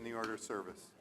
the order of service.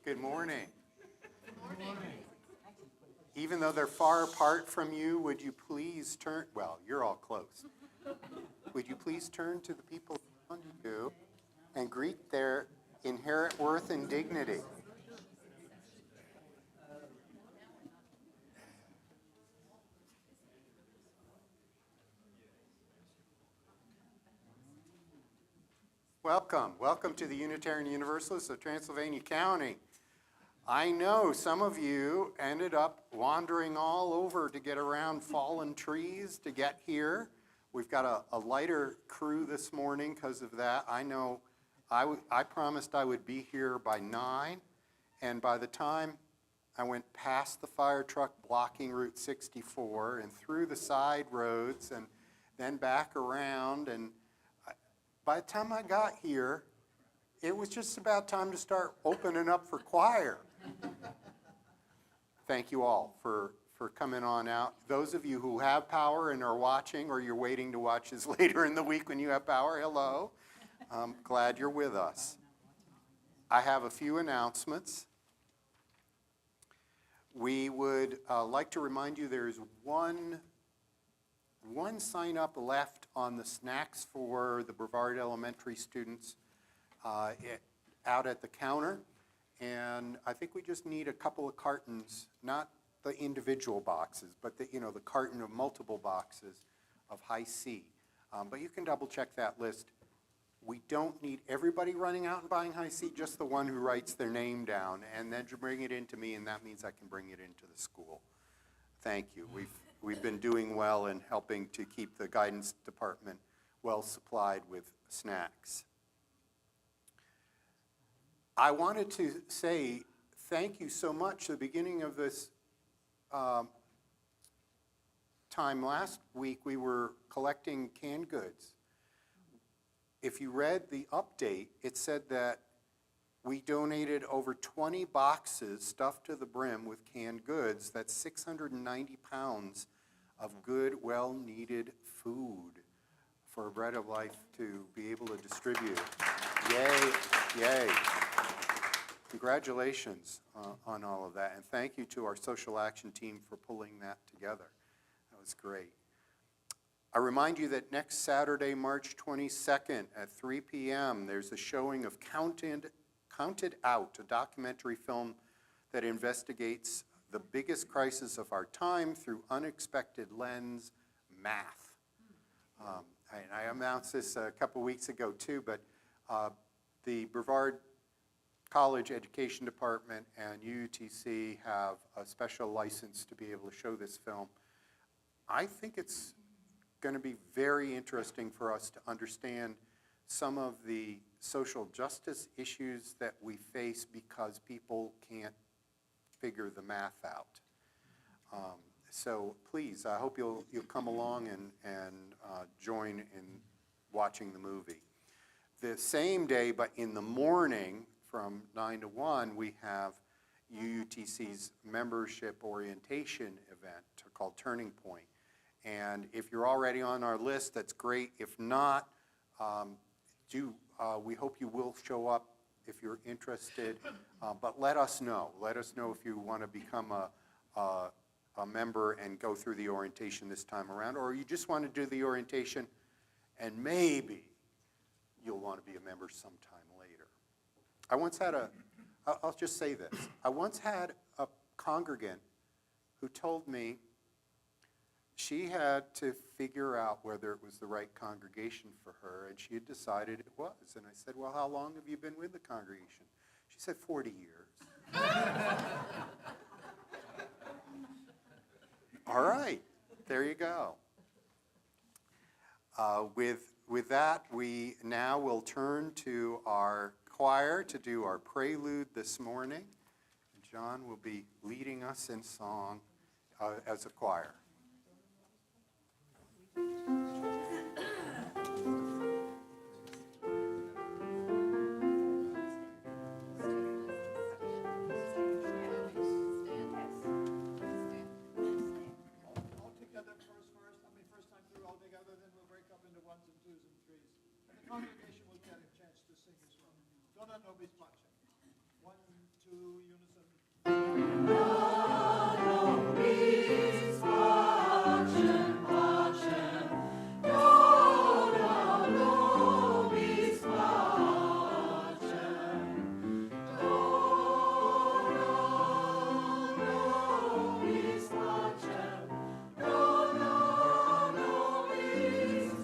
Good morning. Good morning. Even though they're far apart from you, would you please turn, well, you're all close. Would you please turn to the people around you and greet their inherent worth and dignity? Welcome. Welcome to the Unitarian Universalists of Transylvania County. I know some of you ended up wandering all over to get around fallen trees to get here. We've got a lighter crew this morning because of that. I know I promised I would be here by 9, and by the time I went past the fire truck blocking Route 64 and through the side roads and then back around, and by the time I got here, it was just about time to start opening up for choir. Thank you all for coming on out. Those of you who have power and are watching, or you're waiting to watch us later in the week when you have power, hello. I'm glad you're with us. I have a few announcements. We would like to remind you there's one sign up left on the snacks for the Brevard Elementary students out at the counter. And I think we just need a couple of cartons, not the individual boxes, but the carton of multiple boxes of High C. But you can double check that list. We don't need everybody running out and buying High C, just the one who writes their name down, and then to bring it into me, and that means I can bring it into the school. Thank you. We've been doing well in helping to keep the guidance department well supplied with snacks. I wanted to say thank you so much. At the beginning of this time last week, we were collecting canned goods. If you read the update, it said that we donated over 20 boxes stuffed to the brim with canned goods. That's 690 pounds of good, well-needed food for Bread of Life to be able to distribute. Yay, yay. Congratulations on all of that, and thank you to our social action team for pulling that together. That was great. I remind you that next Saturday, March 22nd at 3 p.m., there's a showing of Counted Out, a documentary film that investigates the biggest crisis of our time through unexpected lens, math. I announced this a couple weeks ago too, but the Brevard College Education Department and UUTC have a special license to be able to show this film. I think it's going to be very interesting for us to understand some of the social justice issues that we face because people can't figure the math out. So please, I hope you'll come along and join in watching the movie. The same day, but in the morning, from 9 to 1, we have UUTC's membership orientation event called Turning Point. And if you're already on our list, that's great. If not, we hope you will show up if you're interested. But let us know. Let us know if you want to become a member and go through the orientation this time around, or you just want to do the orientation and maybe you'll want to be a member sometime later. I'll just say this. I once had a congregant who told me she had to figure out whether it was the right congregation for her, and she had decided it was. And I said, well, how long have you been with the congregation? She said, 40 years. All right, there you go. With that, we now will turn to our choir to do our prelude this morning. John will be leading us in song as a choir. Congregation will get a chance to sing as well. Dona nobis pacem. 1, 2, unison. Dona nobis pacem, pacem. Dona nobis pacem. Dona nobis pacem. Dona nobis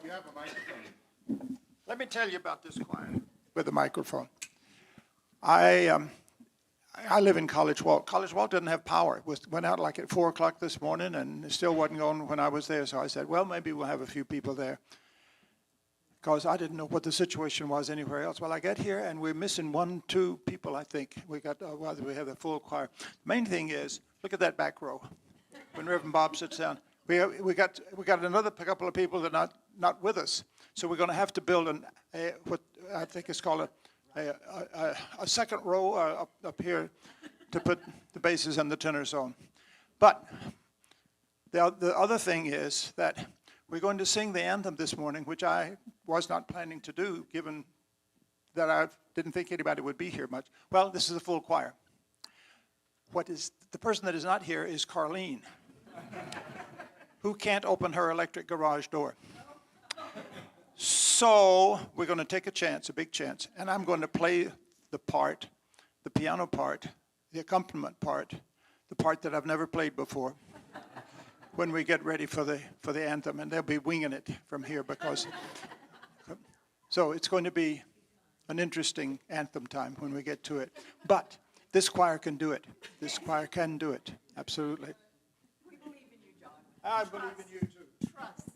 You have a microphone. Let me tell you about this choir with a microphone. I live in College Walk. College Walk didn't have power. It went out like at 4 o'clock this morning, and it still wasn't going when I was there. So I said, well, maybe we'll have a few people there, because I didn't know what the situation was anywhere else. Well, I get here, and we're missing 1, 2 people, I think. We have the full choir. The main thing is, look at that back row. When Reverend Bob sits down, we got another couple of people that are not with us. So we're going to have to build what I think is called a second row up here to put the basses and the tenors on. But the other thing is that we're going to sing the anthem this morning, which I was not planning to do, given that I didn't think anybody would be here much. Well, this is a full choir. The person that is not here is Carlene, who can't open her electric garage door. So we're going to take a chance, a big chance, and I'm going to play the piano part, the accompaniment part, the part that I've never played before, when we get ready for the anthem, and they'll be winging it from here because. So it's going to be an interesting anthem time when we get to it. But this choir can do it. This choir can do it. Absolutely. We believe in you, John. I believe in you too. Trust.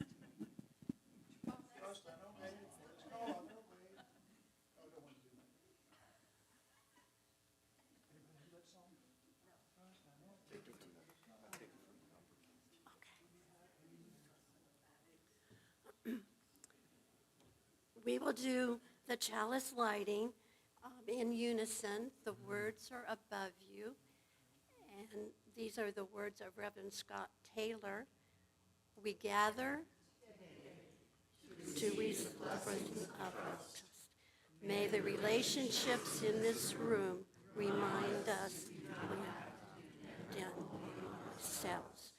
We will do the chalice lighting in unison. The words are above you. And these are the words of Reverend Scott Taylor. We gather to receive of trust. May the relationships in this room remind us we have done ourselves.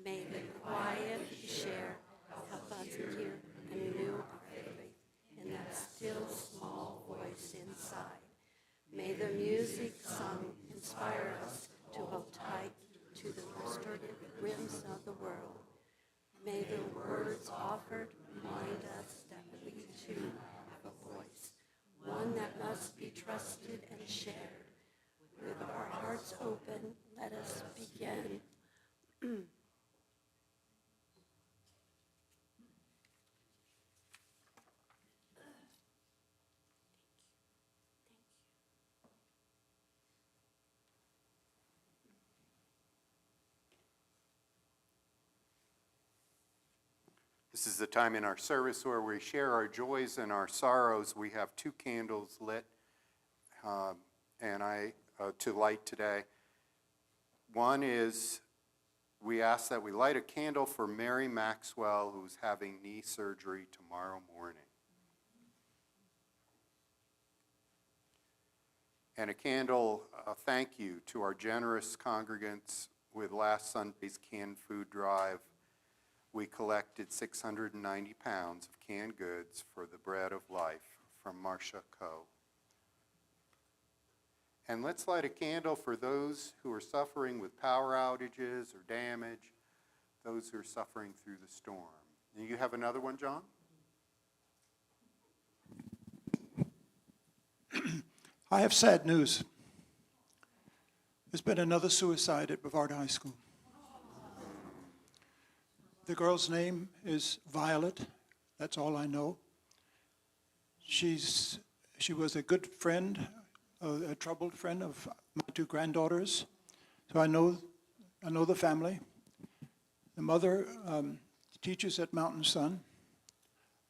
May the quiet we share help us hear anew our faith still small voice inside. May the music sung inspire us to hold tight to the restored rims of the world. May the words offered remind us that we too have a voice, one that must be trusted and shared. With our hearts open, let us begin. This is the time in our service where we share our joys and our sorrows. We have 2 candles lit to light today. One is we ask that we light a candle for Mary Maxwell, who's having knee surgery tomorrow morning. And a candle, thank you to our generous congregants with last Sunday's canned food drive. We collected 690 pounds of canned goods for the Bread of Life from Marcia Coe. And let's light a candle for those who are suffering with power outages or damage, those who are suffering through the storm. And you have another one, John? I have sad news. There's been another suicide at Brevard High School. The girl's name is Violet. That's all I know. She was a good friend, a troubled friend of my 2 granddaughters. So I know the family. The mother teaches at Mountain Sun.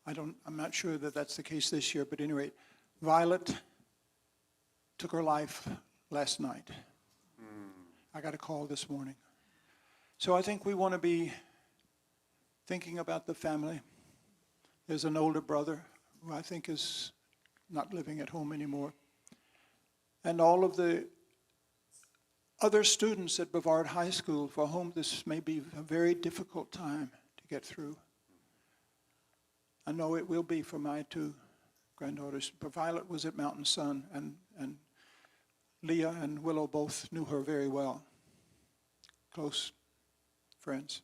I'm not sure that that's the case this year, but at any rate, Violet took her life last night. I got a call this morning. So I think we want to be thinking about the family. There's an older brother who I think is not living at home anymore. And all of the other students at Brevard High School for whom this may be a very difficult time to get through. I know it will be for my 2 granddaughters. But Violet was at Mountain Sun, and Leah and Willow both knew her very well. Close friends.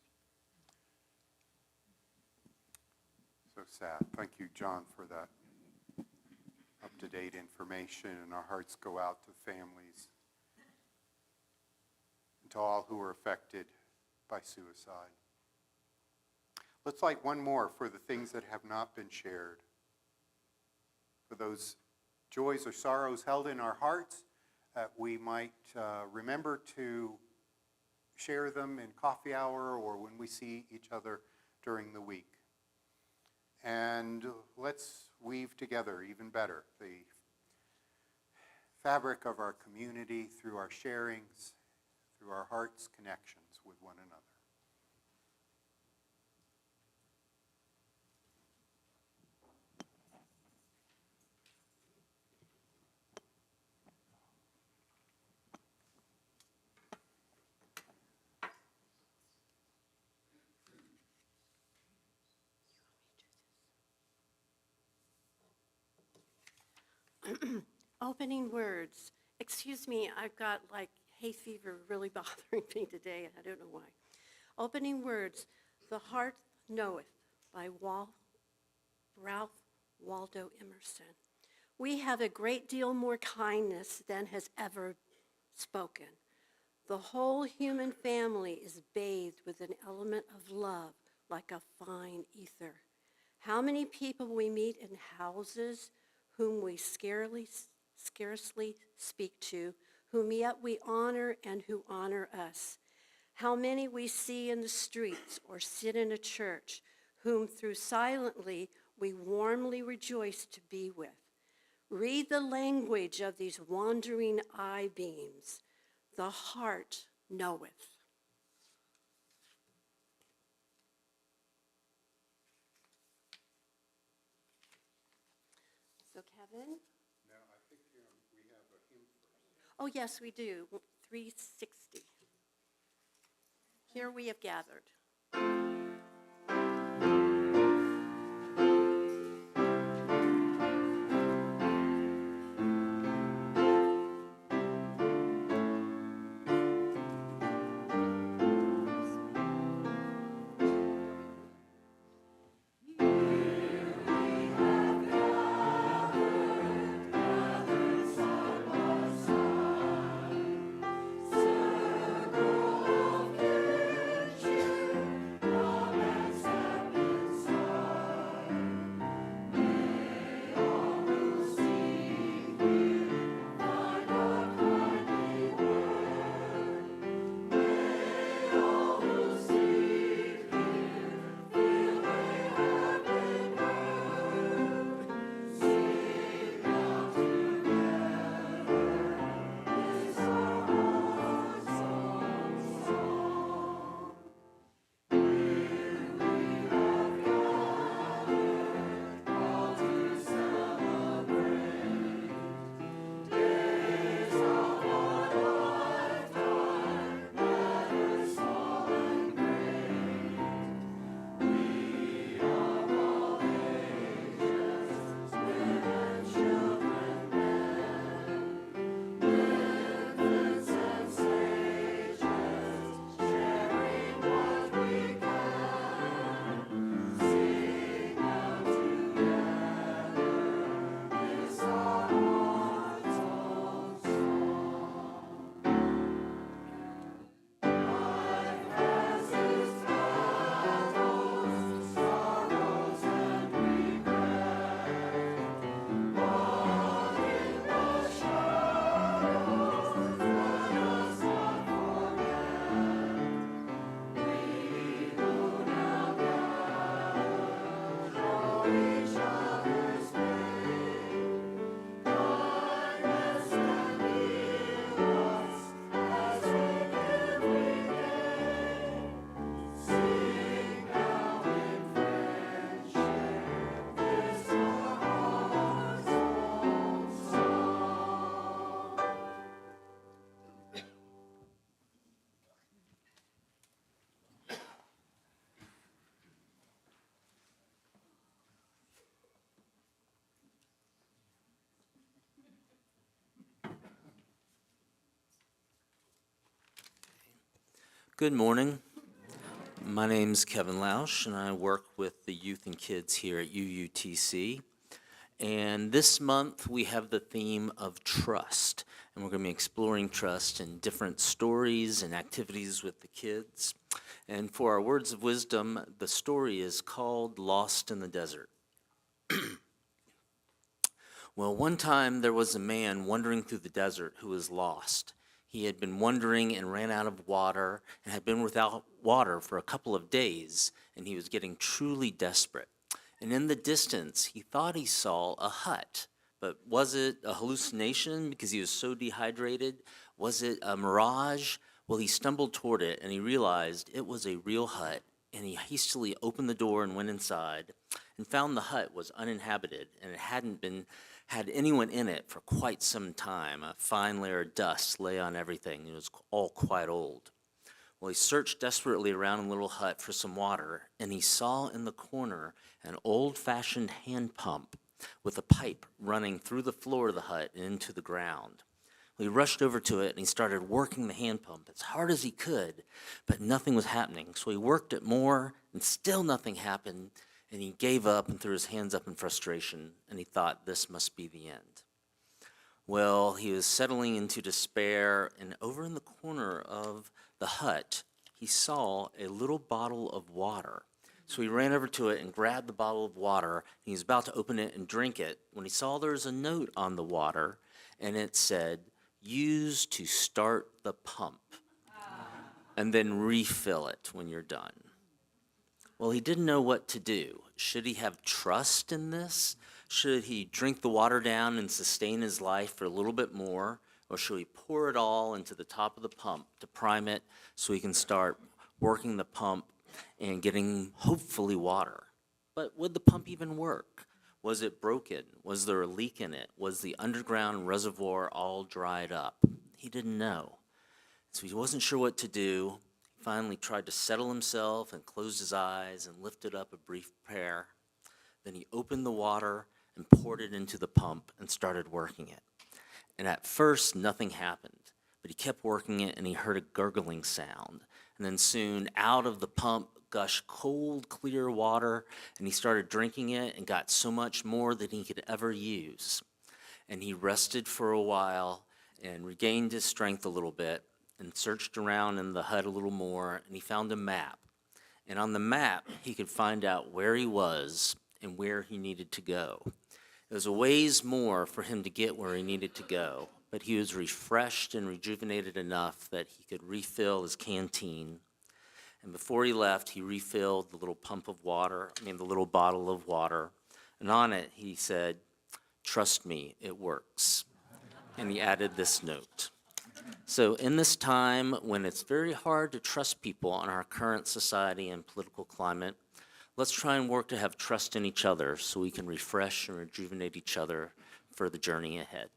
So sad. Thank you, John, for that up-to-date information, and our hearts go out to families and to all who are affected by suicide. Let's light one more for the things that have not been shared, for those joys or sorrows held in our hearts, that we might remember to share them in coffee hour or when we see each other during the week. And let's weave together even better the fabric of our community through our sharings, through our hearts' connections with one another. Opening words. Excuse me, I've got like hay fever really bothering me today, and I don't know why. Opening words. The Heart Knoweth by Ralph Waldo Emerson. We have a great deal more kindness than has ever spoken. The whole human family is bathed with an element of love like a fine ether. How many people we meet in houses whom we scarcely speak to, whom yet we honor and who honor us. How many we see in the streets or sit in a church, whom through silently we warmly rejoice to be with. Read the language of these wandering eye beams. The heart knoweth. So Kevin? Now, I think we have a hymn first. Oh, yes, we do. 360. Here we have gathered. Good morning. My name's Kevin Lausch, and I work with the youth and kids here at UUTC. And this month, we have the theme of trust. And we're going to be exploring trust in different stories and activities with the kids. And for our words of wisdom, the story is called Lost in the Desert. Well, one time there was a man wandering through the desert who was lost. He had been wandering and ran out of water and had been without water for a couple of days, and he was getting truly desperate. And in the distance, he thought he saw a hut. But was it a hallucination because he was so dehydrated? Was it a mirage? Well, he stumbled toward it, and he realized it was a real hut. And he hastily opened the door and went inside and found the hut was uninhabited, and it hadn't had anyone in it for quite some time. A fine layer of dust lay on everything. It was all quite old. Well, he searched desperately around in the little hut for some water, and he saw in the corner an old-fashioned hand pump with a pipe running through the floor of the hut and into the ground. Well, he rushed over to it, and he started working the hand pump as hard as he could, but nothing was happening. So he worked it more, and still nothing happened, and he gave up and threw his hands up in frustration, and he thought this must be the end. Well, he was settling into despair, and over in the corner of the hut, he saw a little bottle of water. So he ran over to it and grabbed the bottle of water, and he was about to open it and drink it when he saw there was a note on the water, and it said, "Use to start the pump, and then refill it when you're done." Well, he didn't know what to do. Should he have trust in this? Should he drink the water down and sustain his life for a little bit more? Or should he pour it all into the top of the pump to prime it so he can start working the pump and getting, hopefully, water? But would the pump even work? Was it broken? Was there a leak in it? Was the underground reservoir all dried up? He didn't know. So he wasn't sure what to do. Finally tried to settle himself and closed his eyes and lifted up a brief prayer. Then he opened the water and poured it into the pump and started working it. And at first, nothing happened, but he kept working it and he heard a gurgling sound. And then soon, out of the pump gushed cold, clear water, and he started drinking it and got so much more than he could ever use. And he rested for a while and regained his strength a little bit, and searched around in the hut a little more, and he found a map. And on the map, he could find out where he was and where he needed to go. It was a ways more for him to get where he needed to go, but he was refreshed and rejuvenated enough that he could refill his canteen. And before he left, he refilled the little the little bottle of water, and on it he said, "Trust me, it works." And he added this note. So in this time when it's very hard to trust people in our current society and political climate, let's try and work to have trust in each other so we can refresh and rejuvenate each other for the journey ahead.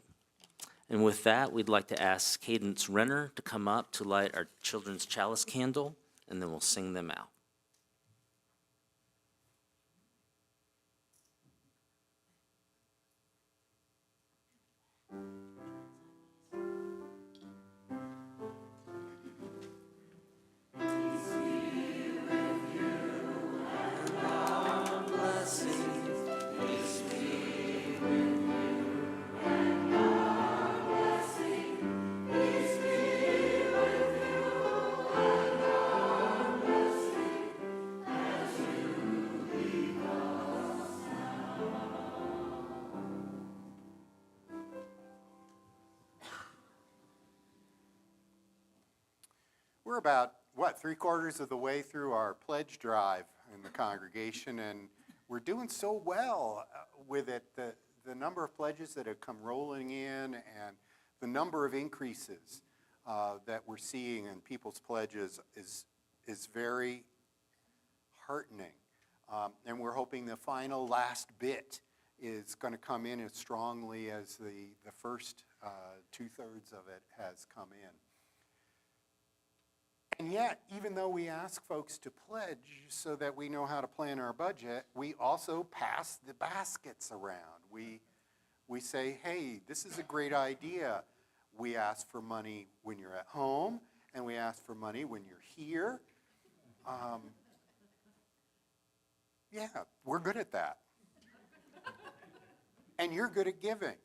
And with that, we'd like to ask Cadence Renner to come up to light our children's chalice candle, and then we'll sing them out. We're about, three-quarters of the way through our pledge drive in the congregation, and we're doing so well with it. The number of pledges that have come rolling in and the number of increases that we're seeing in people's pledges is very heartening. And we're hoping the final last bit is going to come in as strongly as the first two-thirds of it has come in. And yet, even though we ask folks to pledge so that we know how to plan our budget, we also pass the baskets around. We say, hey, this is a great idea. We ask for money when you're at home, and we ask for money when you're here. Yeah, we're good at that. And you're good at giving.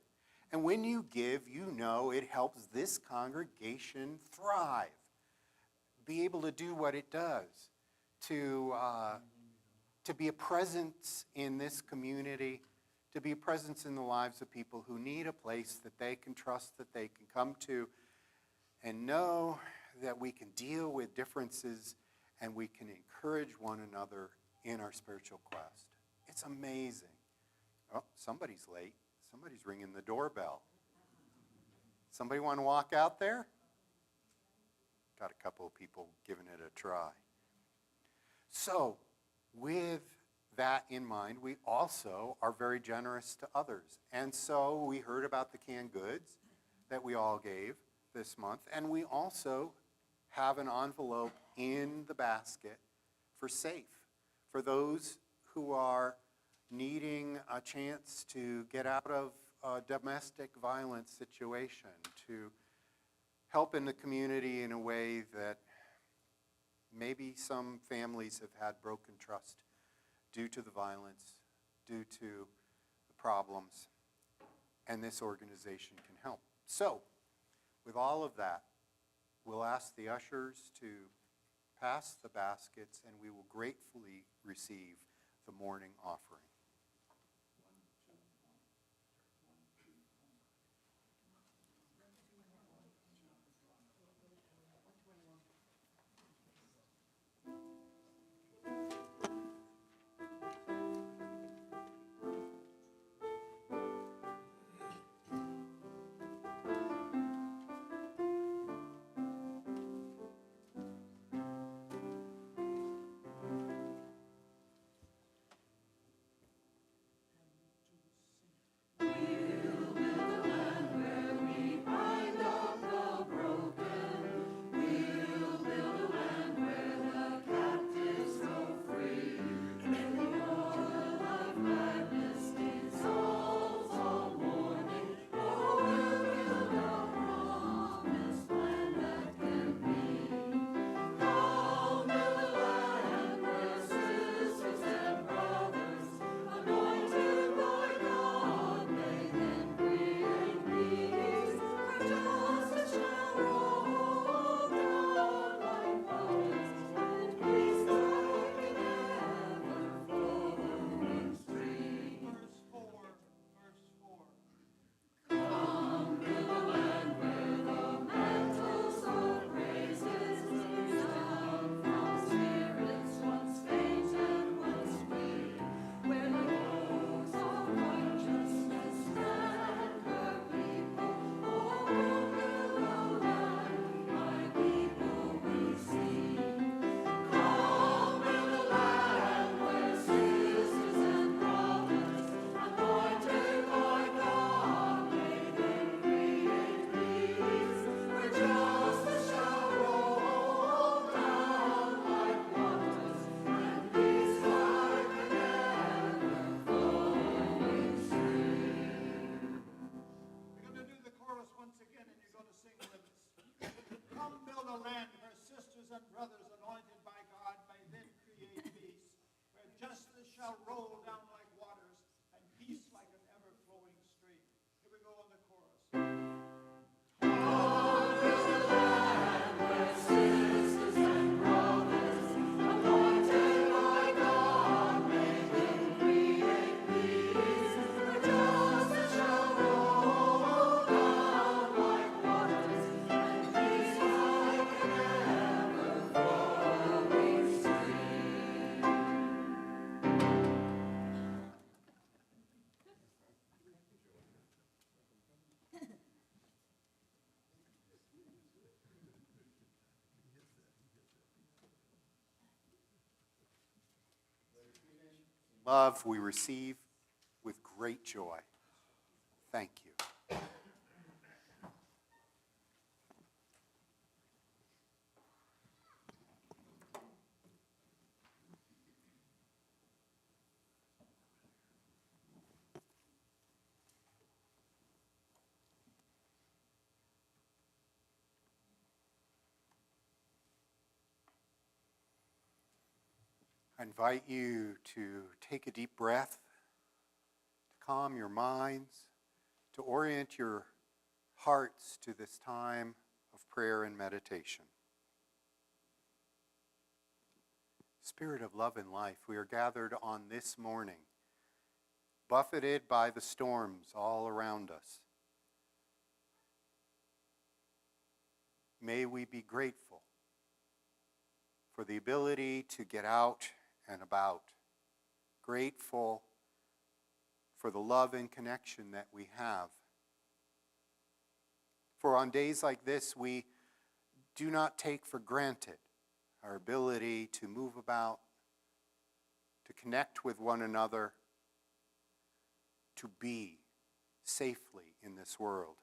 And when you give, you know it helps this congregation thrive, be able to do what it does, to be a presence in this community, to be a presence in the lives of people who need a place that they can trust, that they can come to, and know that we can deal with differences and we can encourage one another in our spiritual quest. It's amazing. Oh, somebody's late. Somebody's ringing the doorbell. Somebody want to walk out there? Got a couple of people giving it a try. So, with that in mind, we also are very generous to others. And so we heard about the canned goods that we all gave this month, and we also have an envelope in the basket for SAFE, for those who are needing a chance to get out of a domestic violence situation, to help in the community in a way that maybe some families have had broken trust due to the violence, due to the problems, and this organization can help. So, with all of that, we'll ask the ushers to pass the baskets, and we will gratefully receive the morning offering. and brothers anointed by God may then create peace, where justice shall roll down like waters and peace like an ever-flowing stream. Here we go on the chorus. Love we receive with great joy. Thank you. I invite you to take a deep breath, to calm your minds, to orient your hearts to this time of prayer and meditation. Spirit of love and life, we are gathered on this morning, buffeted by the storms all around us. May we be grateful for the ability to get out and about, grateful for the love and connection that we have. For on days like this, we do not take for granted our ability to move about, to connect with one another, to be safely in this world.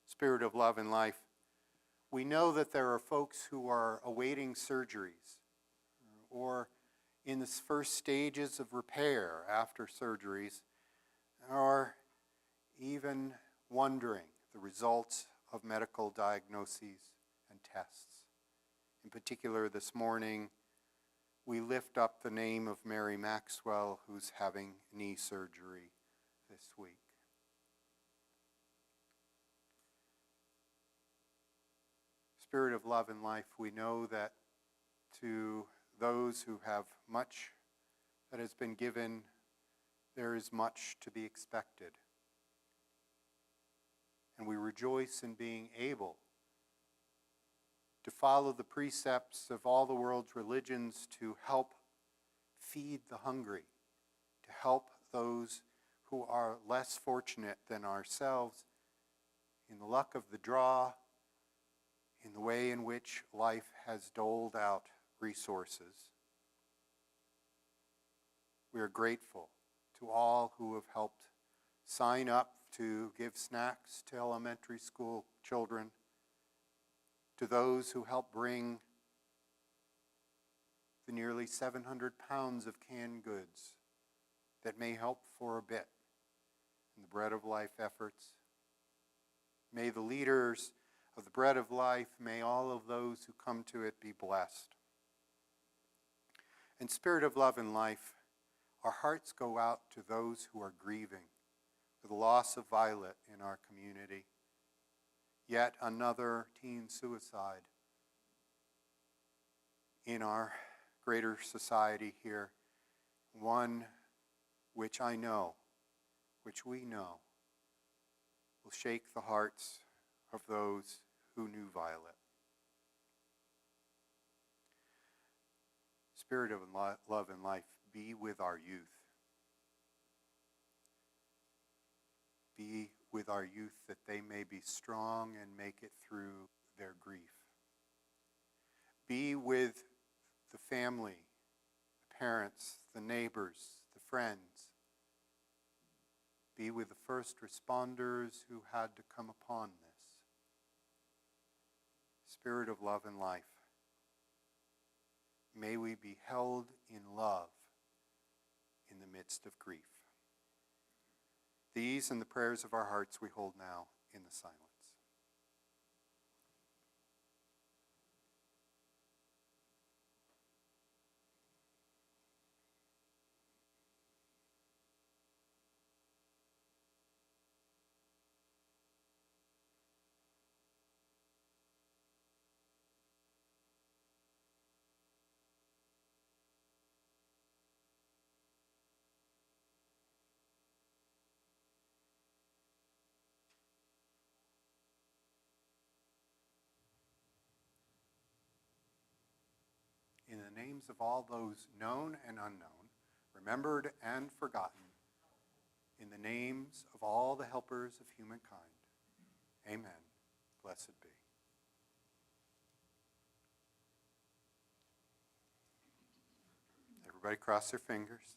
Spirit of love and life, we know that there are folks who are awaiting surgeries or in the first stages of repair after surgeries, or even wondering the results of medical diagnoses and tests. In particular, this morning, we lift up the name of Mary Maxwell, who's having knee surgery this week. Spirit of love and life, we know that to those who have much that has been given, there is much to be expected. And we rejoice in being able to follow the precepts of all the world's religions to help feed the hungry, to help those who are less fortunate than ourselves in the luck of the draw, in the way in which life has doled out resources. We are grateful to all who have helped sign up to give snacks to elementary school children, to those who help bring the nearly 700 pounds of canned goods that may help for a bit in the Bread of Life efforts. May the leaders of the Bread of Life, may all of those who come to it be blessed. And Spirit of love and life, our hearts go out to those who are grieving for the loss of Violet in our community. Yet another teen suicide in our greater society here, one which I know, which we know, will shake the hearts of those who knew Violet. Spirit of love and life, be with our youth. Be with our youth that they may be strong and make it through their grief. Be with the family, the parents, the neighbors, the friends. Be with the first responders who had to come upon this. Spirit of love and life, may we be held in love in the midst of grief. These and the prayers of our hearts we hold now in the silence. In the names of all those known and unknown, remembered and forgotten, in the names of all the helpers of humankind, amen. Blessed be. Everybody cross their fingers.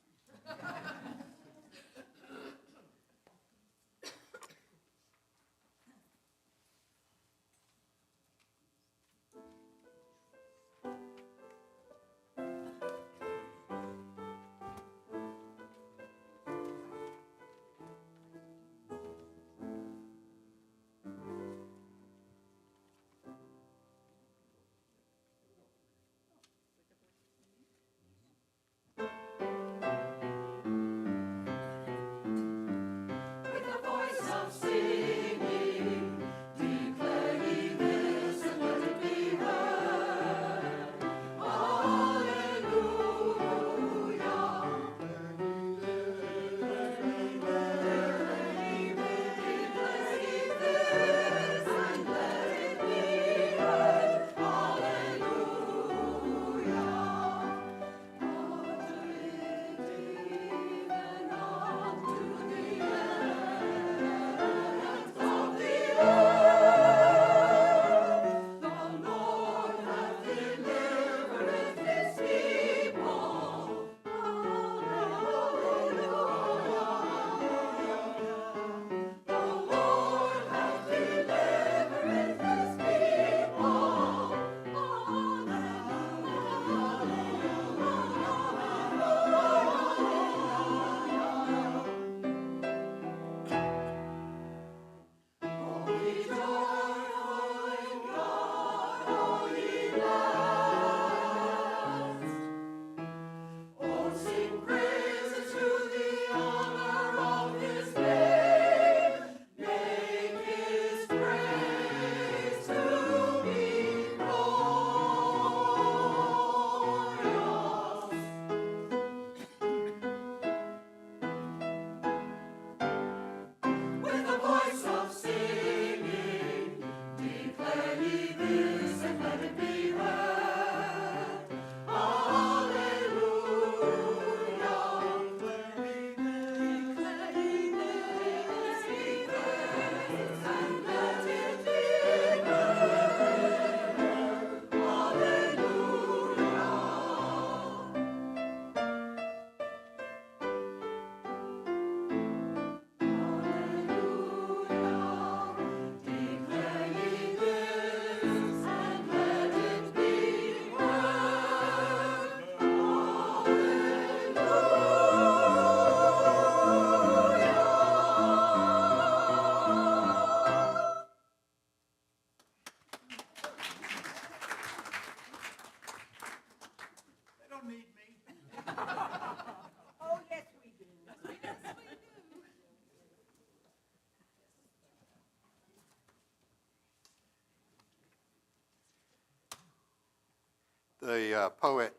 the poet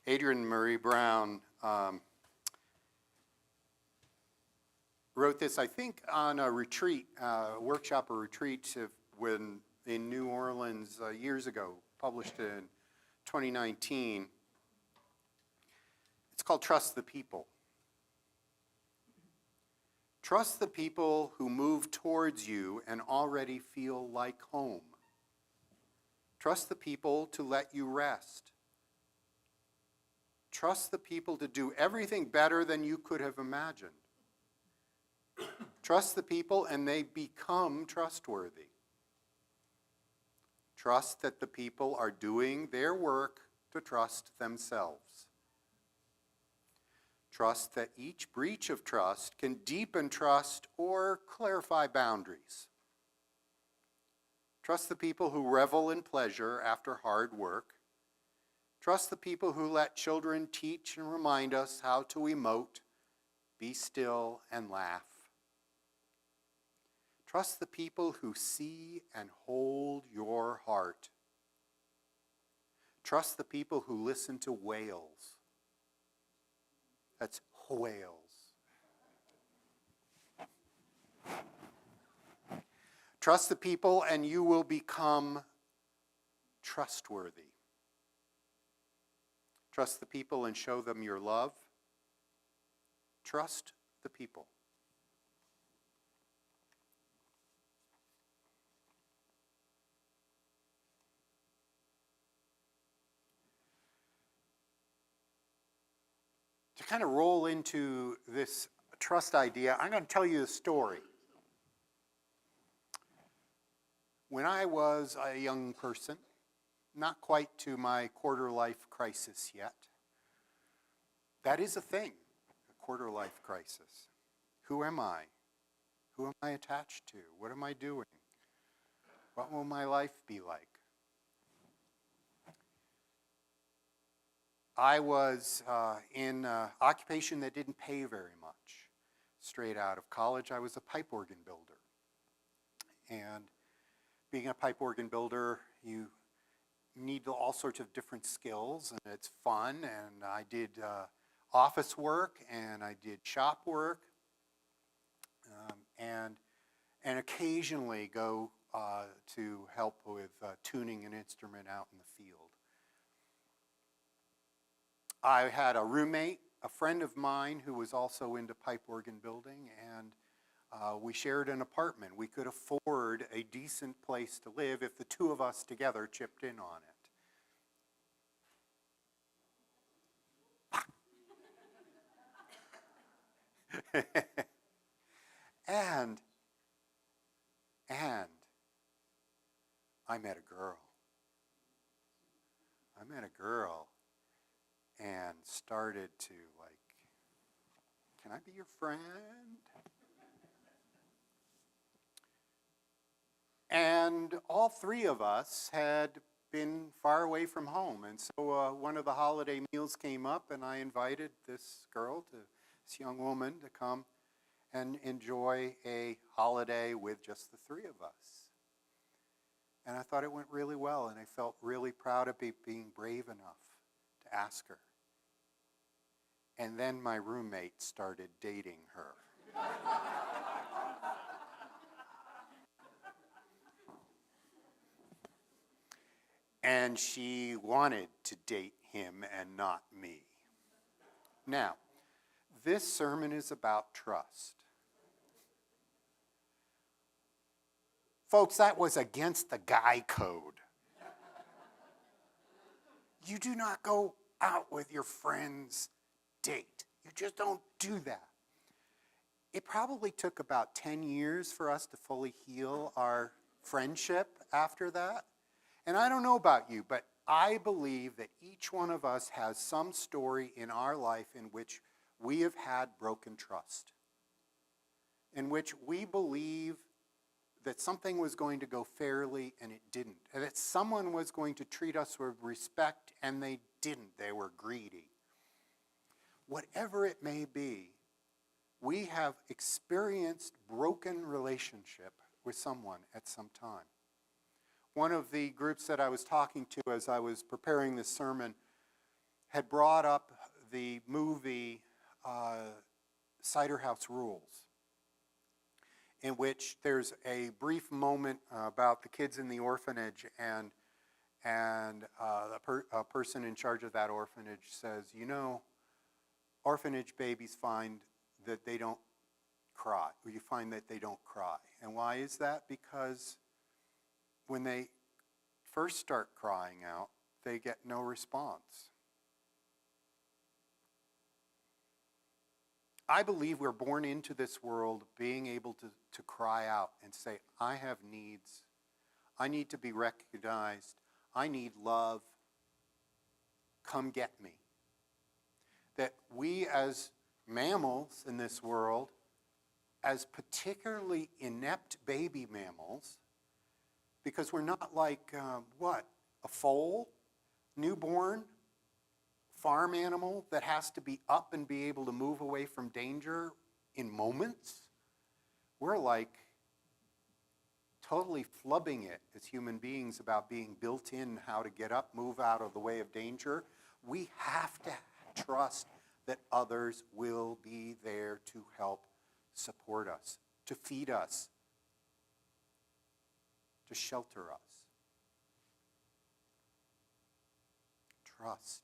Adrienne Marie Brown wrote this, I think, on a retreat, workshop or retreat when in New Orleans years ago, published in 2019. It's called Trust the People. Trust the people who move towards you and already feel like home. Trust the people to let you rest. Trust the people to do everything better than you could have imagined. Trust the people and they become trustworthy. Trust that the people are doing their work to trust themselves. Trust that each breach of trust can deepen trust or clarify boundaries. Trust the people who revel in pleasure after hard work. Trust the people who let children teach and remind us how to emote, be still, and laugh. Trust the people who see and hold your heart. Trust the people who listen to whales. That's whales. Trust the people and you will become trustworthy. Trust the people and show them your love. Trust the people. To kind of roll into this trust idea, I'm going to tell you a story. When I was a young person, not quite to my quarter-life crisis yet, that is a thing, a quarter-life crisis. Who am I? Who am I attached to? What am I doing? What will my life be like? I was in an occupation that didn't pay very much. Straight out of college, I was a pipe organ builder. And being a pipe organ builder, you need all sorts of different skills, and it's fun. And I did office work, and I did shop work, and occasionally go to help with tuning an instrument out in the field. I had a roommate, a friend of mine who was also into pipe organ building, and we shared an apartment. We could afford a decent place to live if the two of us together chipped in on it. and I met a girl. And started to can I be your friend? And all three of us had been far away from home. And so one of the holiday meals came up, and I invited this young woman to come and enjoy a holiday with just the three of us. And I thought it went really well, and I felt really proud of being brave enough to ask her. And then my roommate started dating her. And she wanted to date him and not me. Now, this sermon is about trust. Folks, that was against the guy code. You do not go out with your friends' date. You just don't do that. It probably took about 10 years for us to fully heal our friendship after that. And I don't know about you, but I believe that each one of us has some story in our life in which we have had broken trust, in which we believe that something was going to go fairly and it didn't, and that someone was going to treat us with respect and they didn't. They were greedy. Whatever it may be, we have experienced broken relationship with someone at some time. One of the groups that I was talking to as I was preparing this sermon had brought up the movie Cider House Rules, in which there's a brief moment about the kids in the orphanage, and a person in charge of that orphanage says, you know, orphanage babies find that they don't cry, or you find that they don't cry. And why is that? Because when they first start crying out, they get no response. I believe we're born into this world being able to cry out and say, I have needs. I need to be recognized. I need love. Come get me. That we as mammals in this world, as particularly inept baby mammals, because we're not like, a foal, newborn, farm animal that has to be up and be able to move away from danger in moments. We're like totally flubbing it as human beings about being built in how to get up, move out of the way of danger. We have to trust that others will be there to help support us, to feed us, to shelter us. Trust.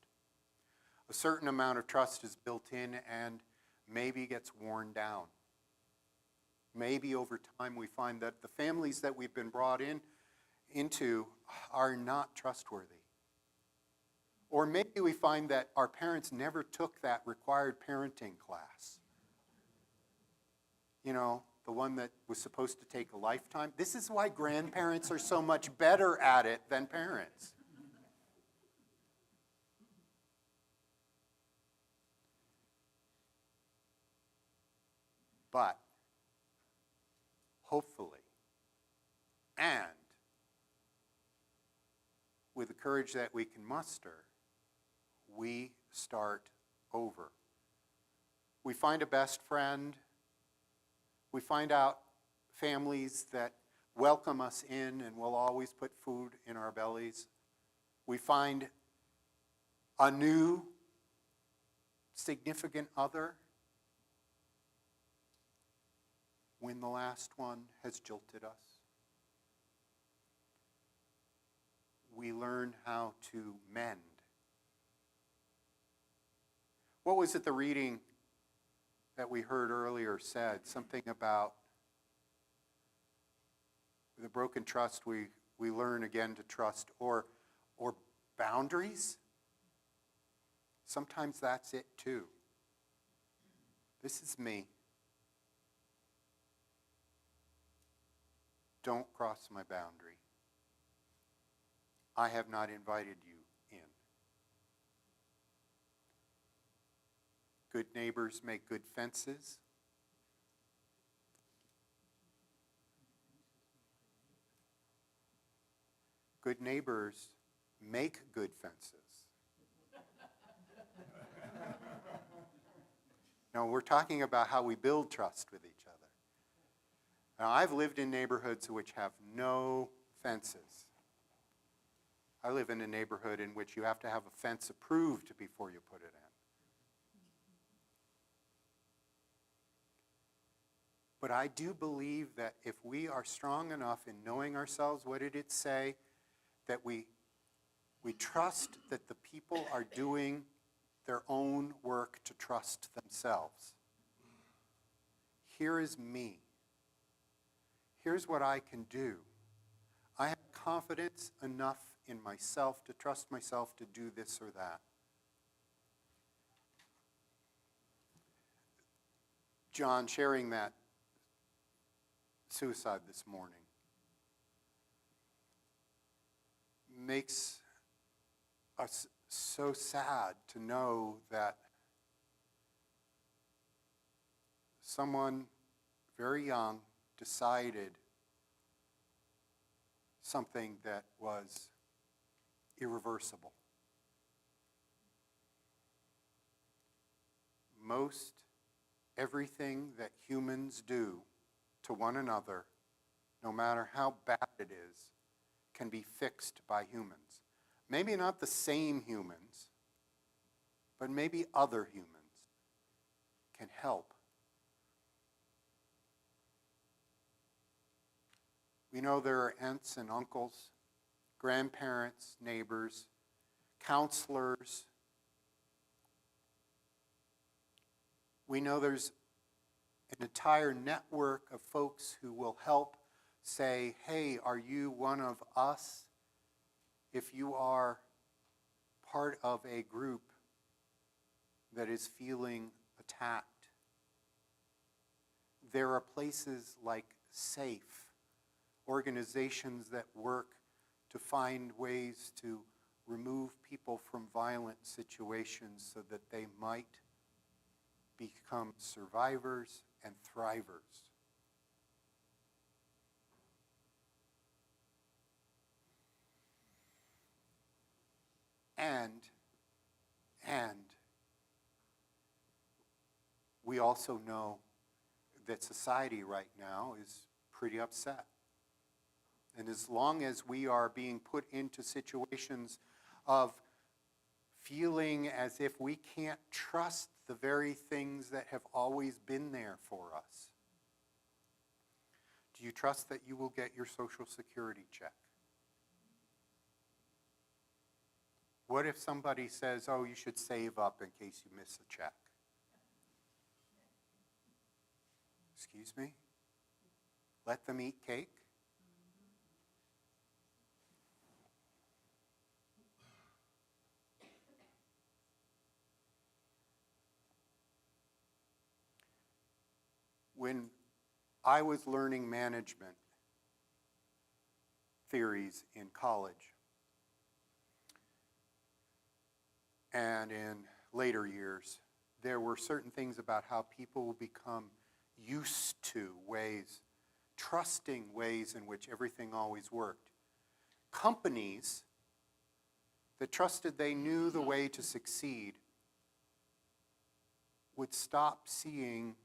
A certain amount of trust is built in and maybe gets worn down. Maybe over time we find that the families that we've been brought into are not trustworthy. Or maybe we find that our parents never took that required parenting class. You know, the one that was supposed to take a lifetime. This is why grandparents are so much better at it than parents. But hopefully, and with the courage that we can muster, we start over. We find a best friend. We find out families that welcome us in and will always put food in our bellies. We find a new significant other when the last one has jilted us. We learn how to mend. What was it the reading that we heard earlier said? Something about the broken trust we learn again to trust, or boundaries. Sometimes that's it too. This is me. Don't cross my boundary. I have not invited you in. Good neighbors make good fences. Good neighbors make good fences. No, we're talking about how we build trust with each other. Now, I've lived in neighborhoods which have no fences. I live in a neighborhood in which you have to have a fence approved before you put it in. But I do believe that if we are strong enough in knowing ourselves, what did it say? That we trust that the people are doing their own work to trust themselves. Here is me. Here's what I can do. I have confidence enough in myself to trust myself to do this or that. John sharing that suicide this morning makes us so sad to know that someone very young decided something that was irreversible. Most everything that humans do to one another, no matter how bad it is, can be fixed by humans. Maybe not the same humans, but maybe other humans can help. We know there are aunts and uncles, grandparents, neighbors, counselors. We know there's an entire network of folks who will help say, hey, are you one of us? If you are part of a group that is feeling attacked, there are places like SAFE, organizations that work to find ways to remove people from violent situations so that they might become survivors and thrivers. And we also know that society right now is pretty upset. And as long as we are being put into situations of feeling as if we can't trust the very things that have always been there for us, do you trust that you will get your Social Security check? What if somebody says, oh, you should save up in case you miss a check? Excuse me? Let them eat cake? When I was learning management theories in college, and in later years, there were certain things about how people will become used to ways, trusting ways in which everything always worked. Companies that trusted they knew the way to succeed would stop seeing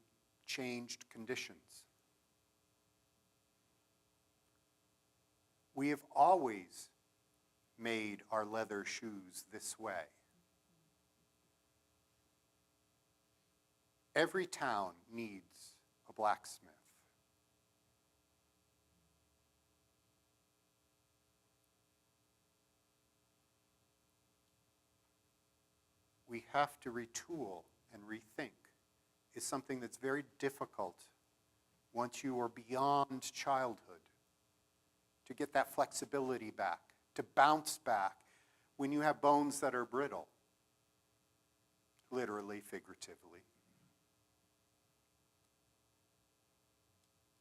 changed conditions. We have always made our leather shoes this way. Every town needs a blacksmith. We have to retool and rethink. Is something that's very difficult once you are beyond childhood, to get that flexibility back, to bounce back when you have bones that are brittle, literally, figuratively.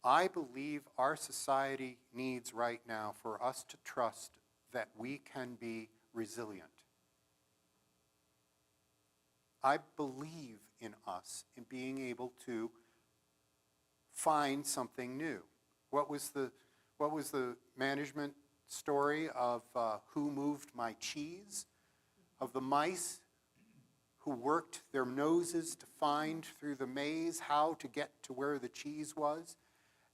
I believe our society needs right now for us to trust that we can be resilient. I believe in us in being able to find something new. What was the management story of Who Moved My Cheese? Of the mice who worked their noses to find through the maze how to get to where the cheese was.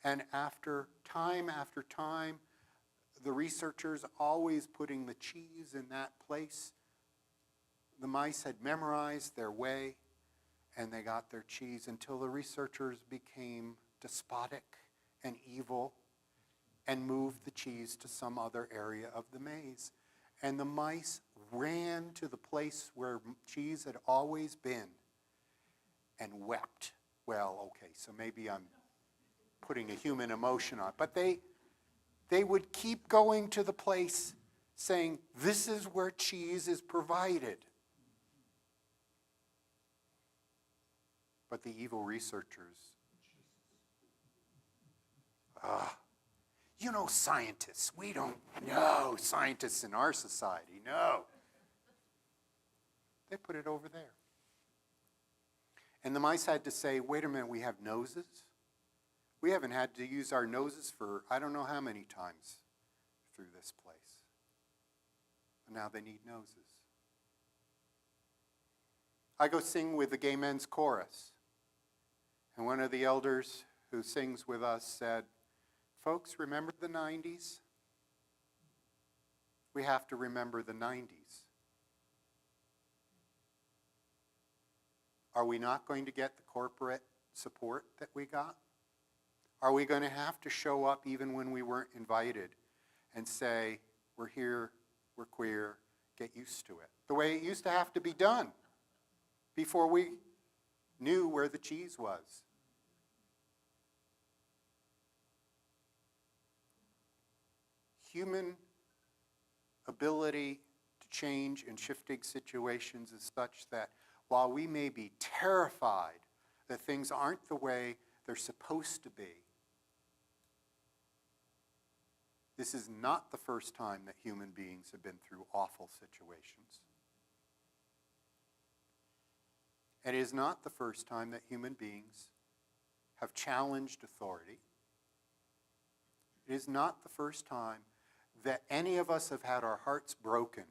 And after time, the researchers always putting the cheese in that place, the mice had memorized their way, and they got their cheese until the researchers became despotic and evil and moved the cheese to some other area of the maze. And the mice ran to the place where cheese had always been and wept. Well, okay, so maybe I'm putting a human emotion on it. But they would keep going to the place saying, this is where cheese is provided. But the evil researchers, you know, scientists, we don't know scientists in our society, no. They put it over there. And the mice had to say, wait a minute, we have noses? We haven't had to use our noses for I don't know how many times through this place. And now they need noses. I go sing with the gay men's chorus. And one of the elders who sings with us said, folks, remember the 90s? we have to remember the 90s. Are we not going to get the corporate support that we got? Are we going to have to show up even when we weren't invited and say, we're here, we're queer, get used to it? The way it used to have to be done before we knew where the cheese was. Human ability to change in shifting situations is such that while we may be terrified that things aren't the way they're supposed to be, this is not the first time that human beings have been through awful situations. It is not the first time that human beings have challenged authority. It is not the first time that any of us have had our hearts broken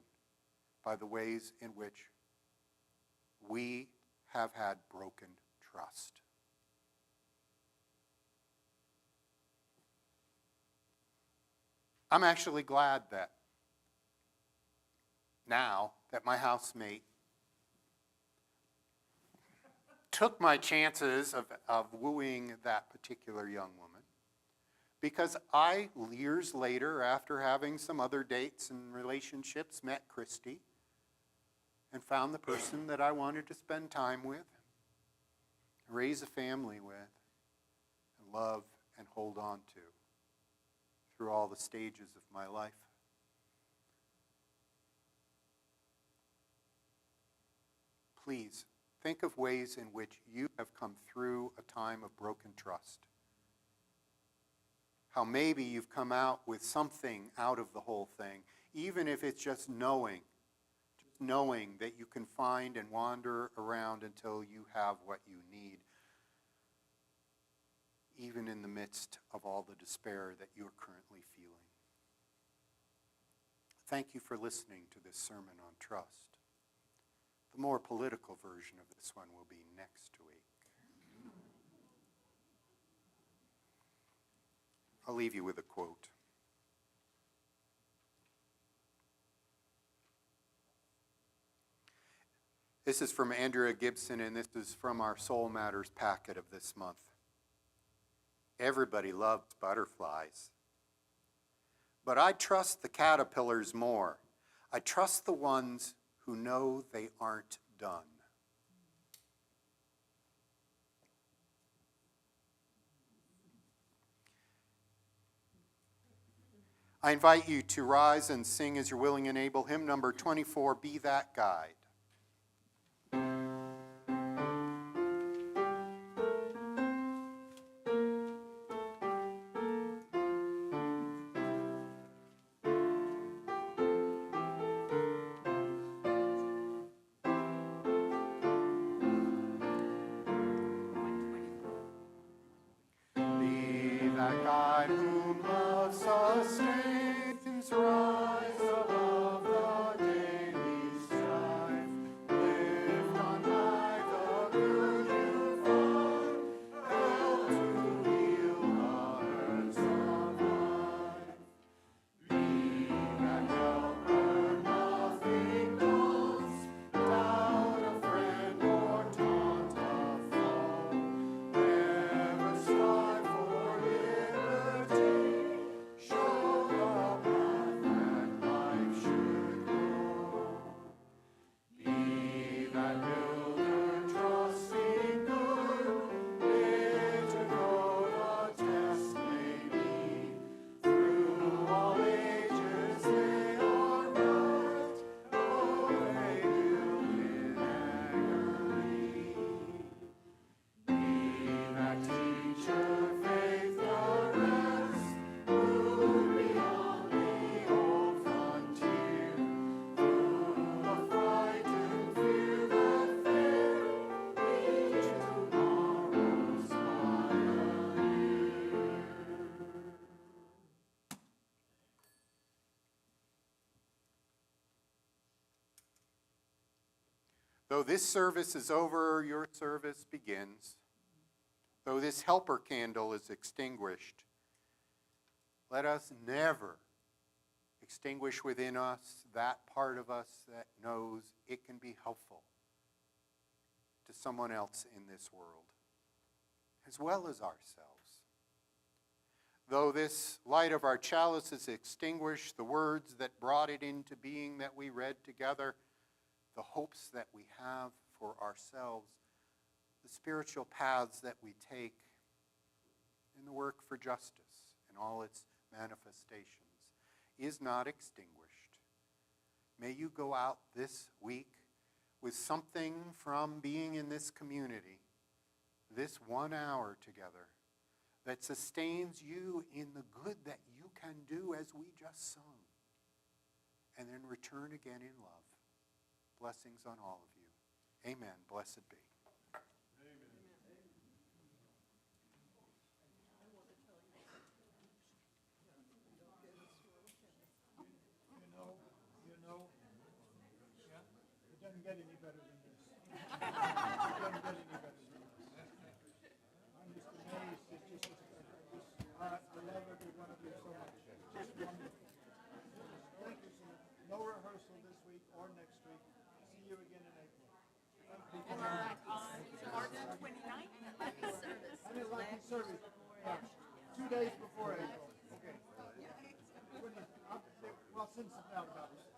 by the ways in which we have had broken trust. I'm actually glad that now that my housemate took my chances of wooing that particular young woman, because I, years later, after having some other dates and relationships, met Christy and found the person that I wanted to spend time with, raise a family with, and love and hold on to through all the stages of my life. Please, think of ways in which you have come through a time of broken trust. How maybe you've come out with something out of the whole thing, even if it's just knowing that you can find and wander around until you have what you need, even in the midst of all the despair that you're currently feeling. Thank you for listening to this sermon on trust. The more political version of this one will be next week. I'll leave you with a quote. This is from Andrea Gibson, and this is from our Soul Matters packet of this month. Everybody loves butterflies, but I trust the caterpillars more. I trust the ones who know they aren't done. I invite you to rise and sing as you're willing and able. Hymn number 24, Be That Guide. Be that guide whom love sustains, rise above the daily strife. Lift on high the good you find, help to heal the hurts of life. Be that helper nothing knows, doubt a friend or taunt a foe. Never strive for liberty, show the path that life should go. Be that builder trusting good, bid to go the test may be. Through all ages they are right, though they build in agony. Be that teacher, faith the rest, who beyond the old frontier, through the frightened fear that fear, each tomorrow's pioneer. Though this service is over, your service begins. Though this helper candle is extinguished, let us never extinguish within us that part of us that knows it can be helpful to someone else in this world, as well as ourselves. Though this light of our chalice is extinguished, the words that brought it into being that we read together, the hopes that we have for ourselves, the spiritual paths that we take in the work for justice and all its manifestations, is not extinguished. May you go out this week with something from being in this community, this 1 hour together, that sustains you in the good that you can do as we just sung, and then return again in love. Blessings on all of you. Amen. Blessed be. It doesn't get any better than this. It doesn't get any better than this. I'm just amazed. I love every one of you so much. Just wonderful. Thank you so much. No rehearsal this week or next week. See you again in April. March 29th, Lucky Service. And it's like service. Yeah. 2 days before April. Okay. Well, send something out about it.